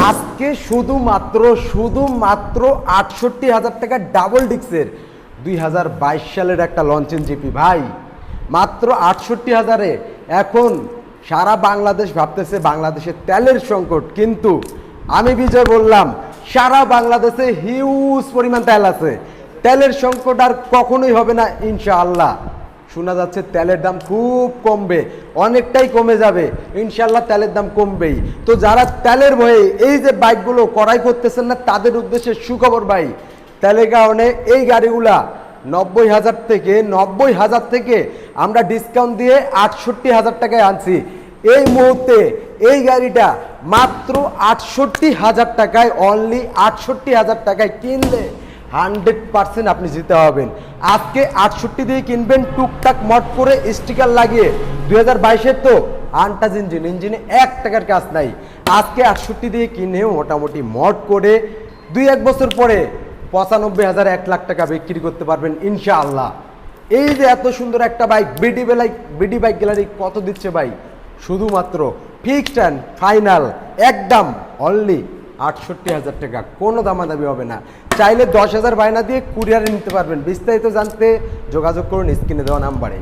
আজকে শুধুমাত্র 68,000 টাকা ডাবল ডিক্সের 2022 সালের একটা লঞ্চেন জিপি ভাই, মাত্র 68,000-এ। এখন সারা বাংলাদেশ ভাবতেছে বাংলাদেশে তেলের সংকট, কিন্তু আমি বিজয় বললাম সারা বাংলাদেশে হিউজ পরিমাণ তেল আছে, তেলের সংকট আর কখনোই হবে না ইনশাআল্লাহ। শোনা যাচ্ছে তেলের দাম খুব কমবে, অনেকটাই কমে যাবে ইনশাআল্লাহ, তেলের দাম কমবেই। তো যারা তেলের ভয়ে এই যে বাইকগুলো ক্রয় করতেছেন না, তাদের উদ্দেশ্যে সুখবর ভাই, তেলের কারণে এই গাড়িগুলা 90,000 থেকে আমরা ডিসকাউন্ট দিয়ে 68,000 টাকায় আনছি। এই মুহূর্তে এই গাড়িটা মাত্র 68,000 টাকায়, অনলি 68,000 টাকায় কিনলে 100% আপনি জিতে হবেন। আজকে 68 দিয়ে কিনবেন, টুকটাক মড করে স্টিকার লাগিয়ে। 2022-এর তো আনটাচ ইঞ্জিনে 1 টাকার কাজ নাই। আজকে 68 দিয়ে কিনে মোটামুটি মড করে 2-1 বছর পরে 95,000 1 লাখ টাকা বিক্রি করতে পারবেন ইনশাআল্লাহ। এই যে এত সুন্দর একটা বাইক, বিডি বাইক গ্যালারি কত দিচ্ছে ভাই? শুধুমাত্র ফিক্সড অ্যান্ড ফাইনাল একদম অনলি 68,000 টাকা, কোনো দামাদামি হবে না। চাইলে 10,000 বায়না দিয়ে কুরিয়ারে নিতে পারবেন। বিস্তারিত জানতে যোগাযোগ করুন স্ক্রিনে দেওয়া নাম্বারে।